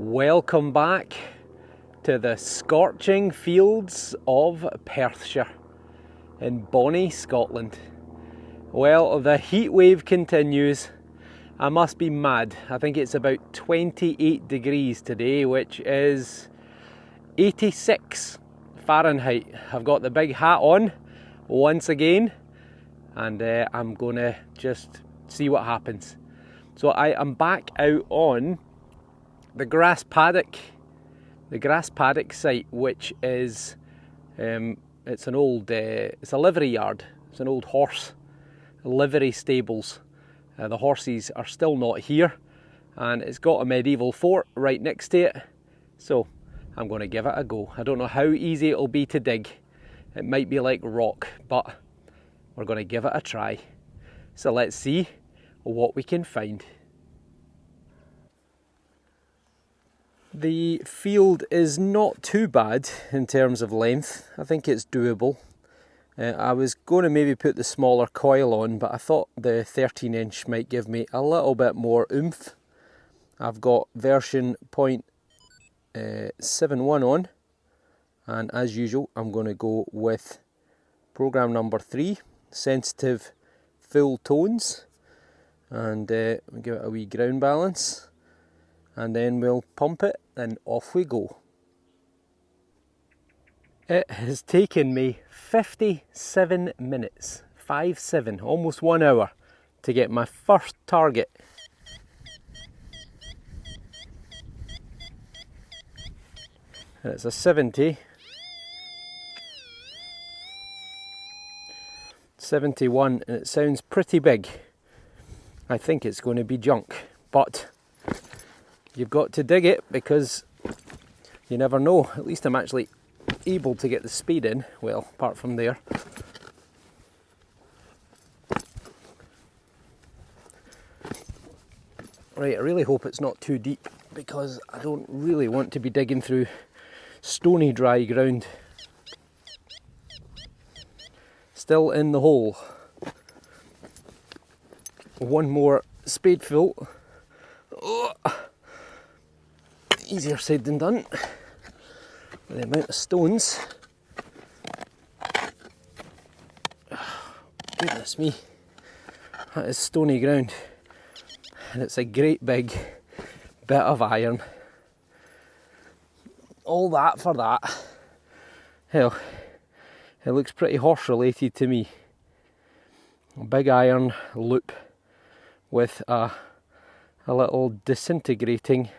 Welcome back to the scorching fields of Perthshire in bonny Scotland. Well, the heat wave continues. I must be mad. I think it's about 28 degrees today, which is 86 Fahrenheit. I've got the big hat on once again, and I'm gonna just see what happens. So I am back out on the grass paddock site, which is it's an old it's a livery yard. It's an old horse livery stables. The horses are still not here, and it's got a medieval fort right next to it, so I'm going to give it a go. I don't know how easy it'll be to dig. It might be like rock, but we're going to give it a try. So let's see what we can find. The field is not too bad in terms of length. I think it's doable. I was going to maybe put the smaller coil on, but I thought the 13-inch might give me a little bit more oomph. I've got version 0.71 on, and as usual I'm going to go with program number 3, sensitive full tones, and we'll give it a wee ground balance, and then we'll pump it and off we go. It has taken me 57 minutes, 57, almost 1 hour, to get my first target. And it's a 70, 71, and it sounds pretty big. I think it's going to be junk, but you've got to dig it because you never know. At least I'm actually able to get the speed in, well, apart from there. Right, I really hope it's not too deep, because I don't really want to be digging through stony dry ground. Still in the hole. One more spadeful. Oh, easier said than done. The amount of stones. Goodness me, that is stony ground, and it's a great big bit of iron. All that for that. Hell, it looks pretty horse related to me. A big iron loop with a little disintegrating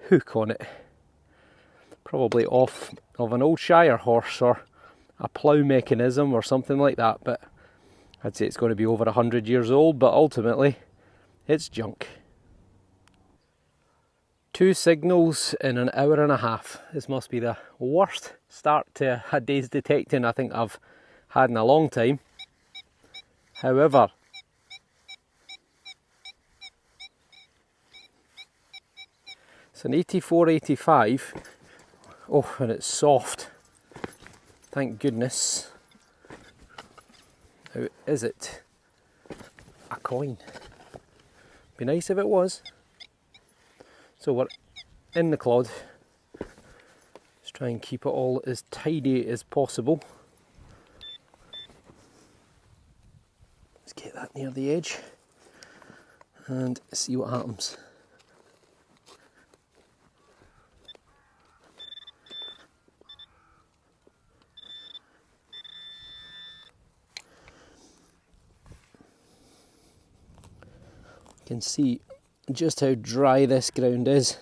hook on it. Probably off of an old Shire horse or a plough mechanism or something like that, but I'd say it's going to be over 100 years old, but ultimately it's junk. 2 signals in an hour and a half. This must be the worst start to a day's detecting I think I've had in a long time. However, it's an 84-85. Oh, and it's soft. Thank goodness. Now, is it a coin? Be nice if it was. So we're in the clod. Let's try and keep it all as tidy as possible. Let's get that near the edge and see what happens. You can see just how dry this ground is.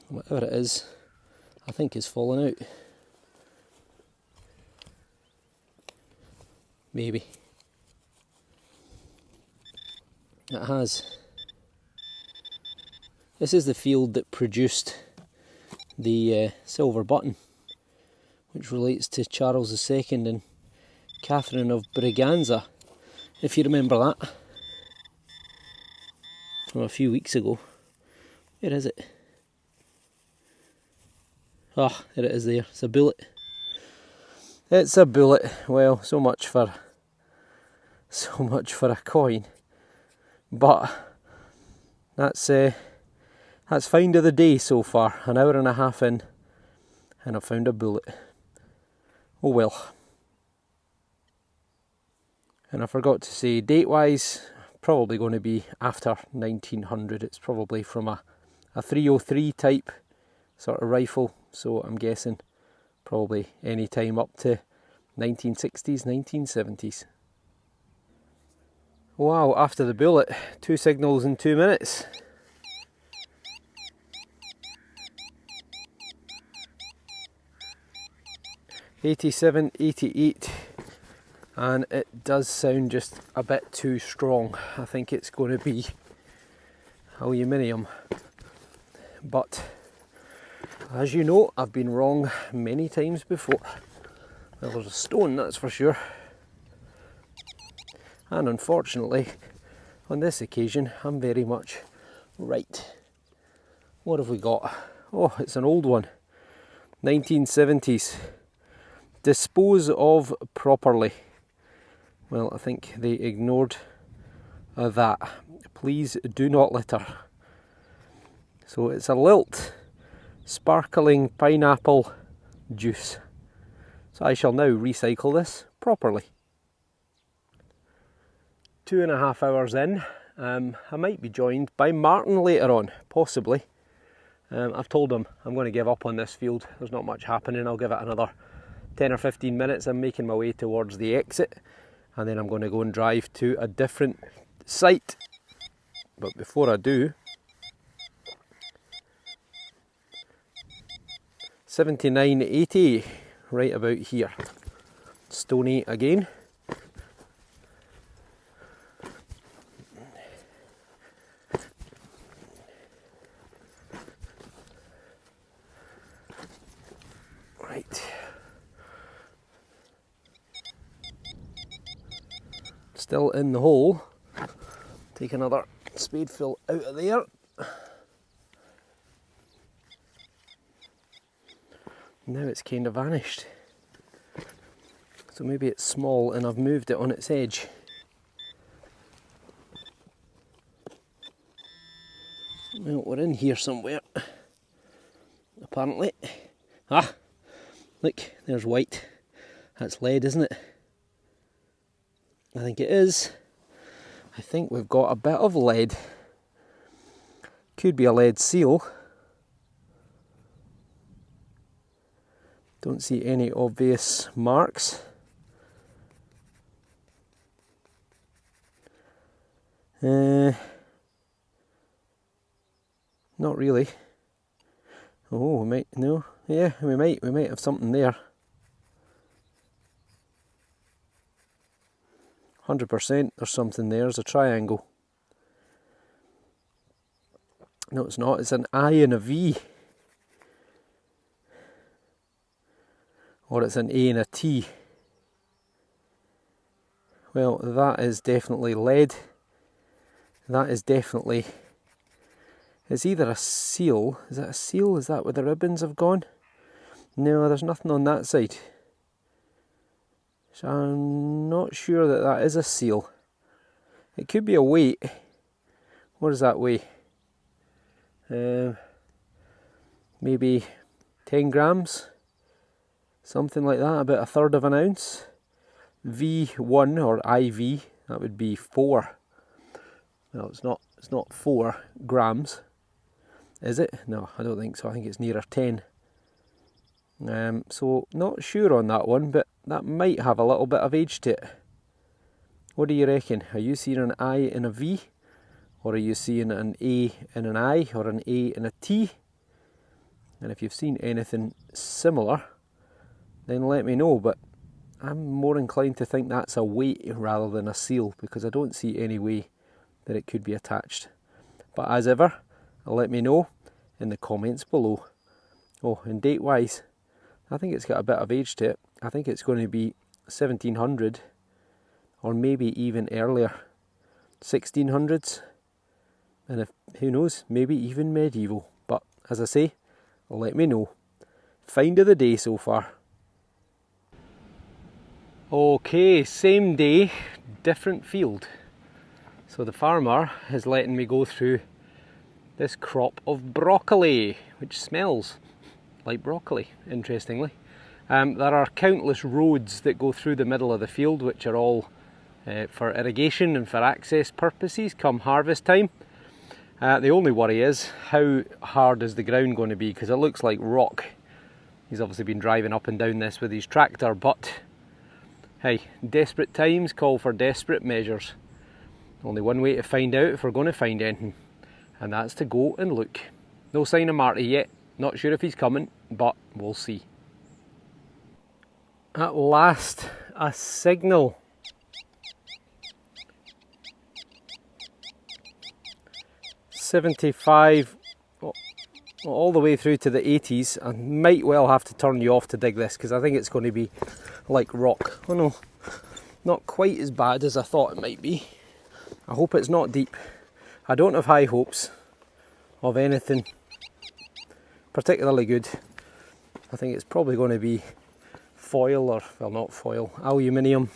Whatever it is, I think is falling out. Maybe. It has. This is the field that produced the silver button, which relates to Charles II and Catherine of Braganza, if you remember that. From a few weeks ago. Where is it? Ah, there it is there. It's a bullet. It's a bullet. Well, so much for a coin. But that's That's find of the day so far, an hour and a half in, and I've found a bullet. Oh well. And I forgot to say, date-wise, probably going to be after 1900. It's probably from a 303 type sort of rifle, so I'm guessing probably any time up to 1960s, 1970s. Wow, after the bullet, 2 signals in 2 minutes. '87, '88, and it does sound just a bit too strong. I think it's going to be aluminium, but as you know, I've been wrong many times before. Well, there's a stone, that's for sure. And unfortunately, on this occasion, I'm very much right. What have we got? Oh, it's an old one. 1970s. Dispose of properly. Well, I think they ignored that. Please do not litter. So it's a Lilt sparkling pineapple juice. So I shall now recycle this properly. 2.5 hours in, I might be joined by Martin later on, possibly. I've told him I'm going to give up on this field. There's not much happening. I'll give it another 10 or 15 minutes. I'm making my way towards the exit, and then I'm going to go and drive to a different site. But before I do, 7980, right about here. Stony again. Right. Still in the hole. Take another spadeful out of there. Now it's kind of vanished. So maybe it's small and I've moved it on its edge. Well, we're in here somewhere, apparently. Ah! Look, there's white. That's lead, isn't it? I think it is. I think we've got a bit of lead. Could be a lead seal. Don't see any obvious marks. Not really. Oh, we might, no, yeah, we might have something there. 100% there's something there. There's a triangle. No, it's not. It's an I and a V. Or it's an A and a T. Well, that is definitely lead. That is definitely... It's either a seal. Is that a seal? Is that where the ribbons have gone? No, there's nothing on that side. So I'm not sure that that is a seal. It could be a weight. What is that weigh? Maybe 10 grams? Something like that, about 1/3 of an ounce. V1 or IV, that would be 4. Well, it's not 4 grams. Is it? No, I don't think so. I think it's nearer 10. So not sure on that one, but that might have a little bit of age to it. What do you reckon? Are you seeing an I and a V? Or are you seeing an A and an I, or an A and a T? And if you've seen anything similar, then let me know. But I'm more inclined to think that's a weight rather than a seal, because I don't see any way that it could be attached. But as ever, let me know in the comments below. Oh, and date wise, I think it's got a bit of age to it. I think it's going to be 1700, or maybe even earlier, 1600s, and if, who knows, maybe even medieval. But as I say, let me know. Find of the day so far. Okay, same day, different field. So the farmer is letting me go through this crop of broccoli, which smells like broccoli, interestingly. There are countless roads that go through the middle of the field, which are all for irrigation and for access purposes come harvest time. The only worry is, how hard is the ground going to be, because it looks like rock. He's obviously been driving up and down this with his tractor, but hey, desperate times call for desperate measures. Only one way to find out if we're going to find anything, and that's to go and look. No sign of Marty yet, not sure if he's coming, but we'll see. At last, a signal. '75 all the way through to the 80s. I might well have to turn you off to dig this, because I think it's going to be like rock. Oh no, not quite as bad as I thought it might be. I hope it's not deep. I don't have high hopes of anything particularly good. I think it's probably going to be foil, or, well, not foil, aluminium.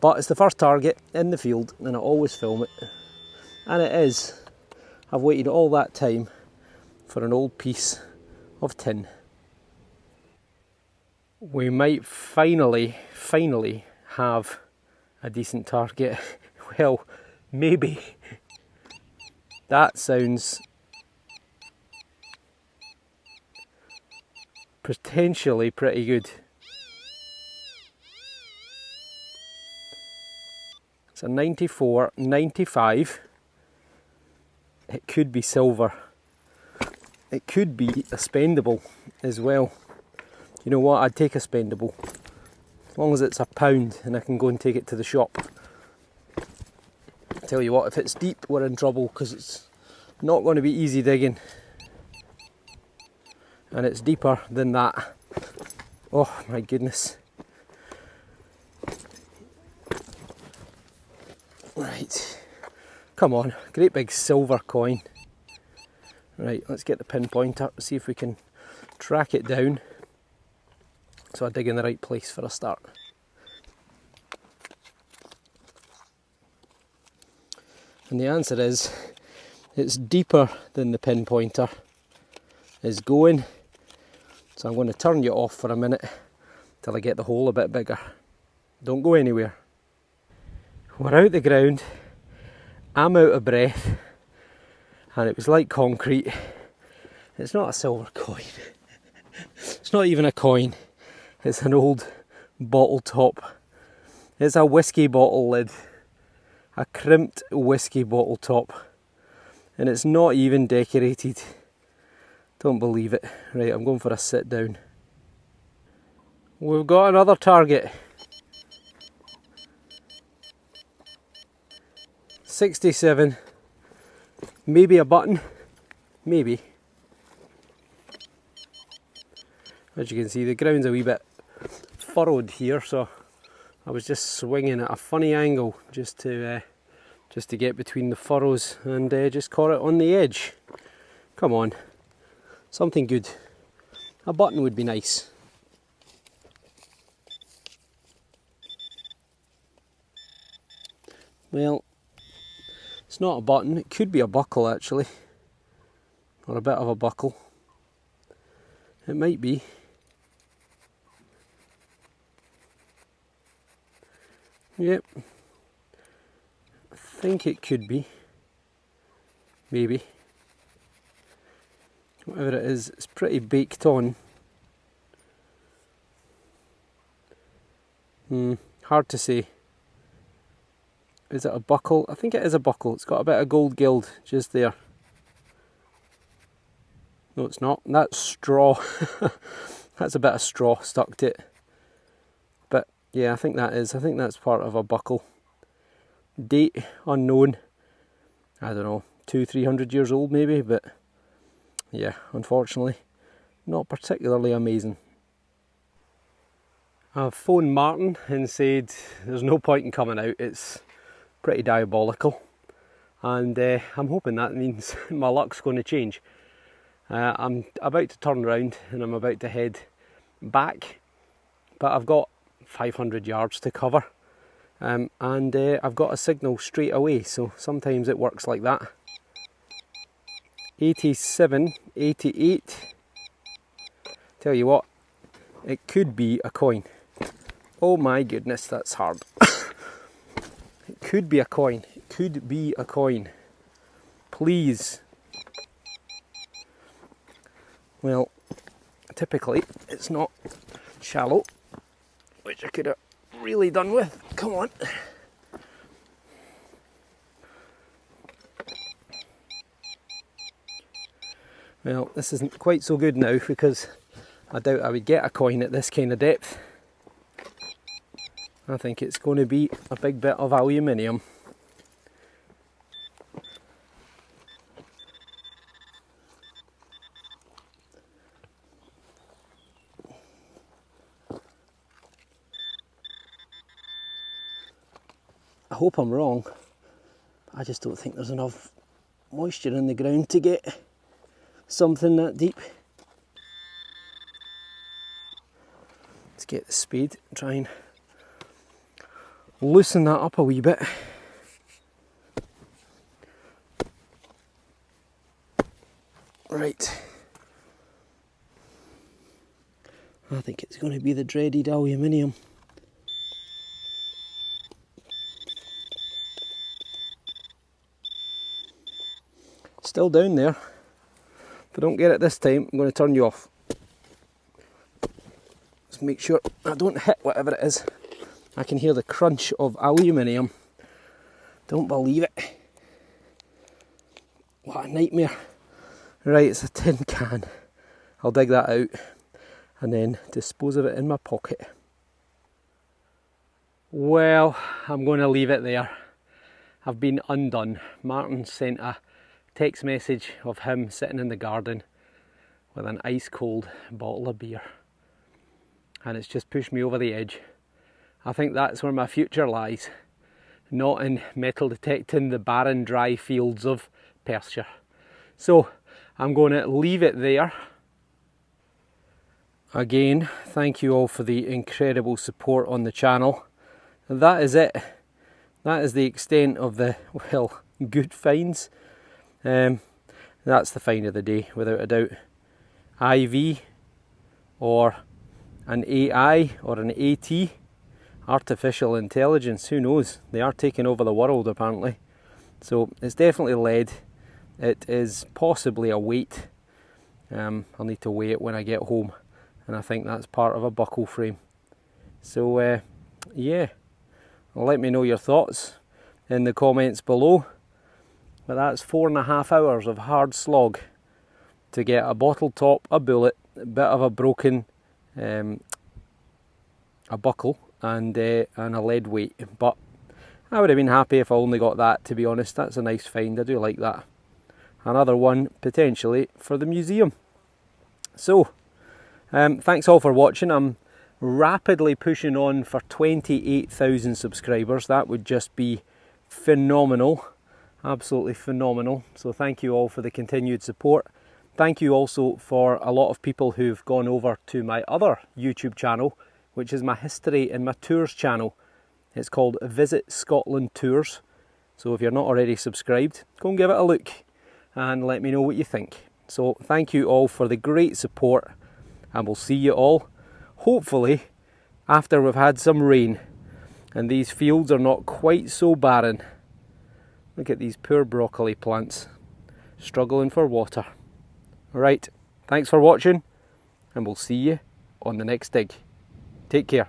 But it's the first target in the field, and I always film it. And it is. I've waited all that time for an old piece of tin. We might finally have a decent target. Well, maybe. That sounds potentially pretty good. It's a 94, 95. It could be silver. It could be a spendable as well. You know what, I'd take a spendable. As long as it's £1 and I can go and take it to the shop. Tell you what, if it's deep, we're in trouble, because it's not going to be easy digging. And it's deeper than that. Oh my goodness. Right, come on, great big silver coin. Right, let's get the pinpointer, see if we can track it down. So I dig in the right place for a start. And the answer is, it's deeper than the pinpointer is going. So I'm going to turn you off for a minute till I get the hole a bit bigger. Don't go anywhere. We're out the ground, I'm out of breath, and it was like concrete. It's not a silver coin. It's not even a coin. It's an old bottle top. It's a whiskey bottle lid. A crimped whiskey bottle top. And it's not even decorated. Don't believe it. Right, I'm going for a sit down. We've got another target. 67. Maybe a button. Maybe. As you can see, the ground's a wee bit furrowed here, so I was just swinging at a funny angle just to get between the furrows, and just caught it on the edge. Come on, something good. A button would be nice. Well, it's not a button, it could be a buckle actually, or a bit of a buckle. It might be. Yep, I think it could be, maybe. Whatever it is, it's pretty baked on. Hard to say. Is it a buckle? I think it is a buckle. It's got a bit of gold gild just there. No, it's not. That's straw. That's a bit of straw stuck to it. But yeah, I think that is. I think that's part of a buckle. Date unknown. I don't know, 200-300 years old maybe, but yeah, unfortunately, not particularly amazing. I've phoned Martin and said there's no point in coming out. It's pretty diabolical, and I'm hoping that means my luck's going to change. I'm about to turn around and I'm about to head back, but I've got 500 yards to cover, and I've got a signal straight away, so sometimes it works like that. 87, 88. Tell you what, it could be a coin. Oh my goodness, that's hard. It could be a coin. It could be a coin. Please. Well, typically it's not shallow, which I could have really done with. Come on. Well, this isn't quite so good now because I doubt I would get a coin at this kind of depth. I think it's going to be a big bit of aluminium. I hope I'm wrong. I just don't think there's enough moisture in the ground to get something that deep. Let's get the spade and try and loosen that up a wee bit. Right. I think it's going to be the dreaded aluminium. Still down there. If I don't get it this time, I'm going to turn you off. Just make sure I don't hit whatever it is. I can hear the crunch of aluminium. Don't believe it. What a nightmare. Right, it's a tin can. I'll dig that out and then dispose of it in my pocket. Well, I'm going to leave it there. I've been undone. Martin sent a text message of him sitting in the garden with an ice cold bottle of beer, and it's just pushed me over the edge. I think that's where my future lies, not in metal detecting the barren dry fields of Perthshire. So I'm going to leave it there. Again, thank you all for the incredible support on the channel. And that is it. That is the extent of the, well, good finds. That's the find of the day, without a doubt. IV or an AI or an AT, artificial intelligence, who knows? They are taking over the world apparently. So it's definitely lead. It is possibly a weight. I'll need to weigh it when I get home, and I think that's part of a buckle frame. So yeah, let me know your thoughts in the comments below. But that's 4.5 hours of hard slog to get a bottle top, a bullet, a bit of a broken a buckle and a lead weight. But I would have been happy if I only got that, to be honest. That's a nice find, I do like that. Another one potentially for the museum. So, thanks all for watching. I'm rapidly pushing on for 28,000 subscribers. That would just be phenomenal. Absolutely phenomenal. So thank you all for the continued support. Thank you also for a lot of people who've gone over to my other YouTube channel, which is my history and my tours channel. It's called Visit Scotland Tours. So if you're not already subscribed, go and give it a look and let me know what you think. So thank you all for the great support, and we'll see you all hopefully after we've had some rain and these fields are not quite so barren. Look at these poor broccoli plants struggling for water. Right, thanks for watching, and we'll see you on the next dig. Take care.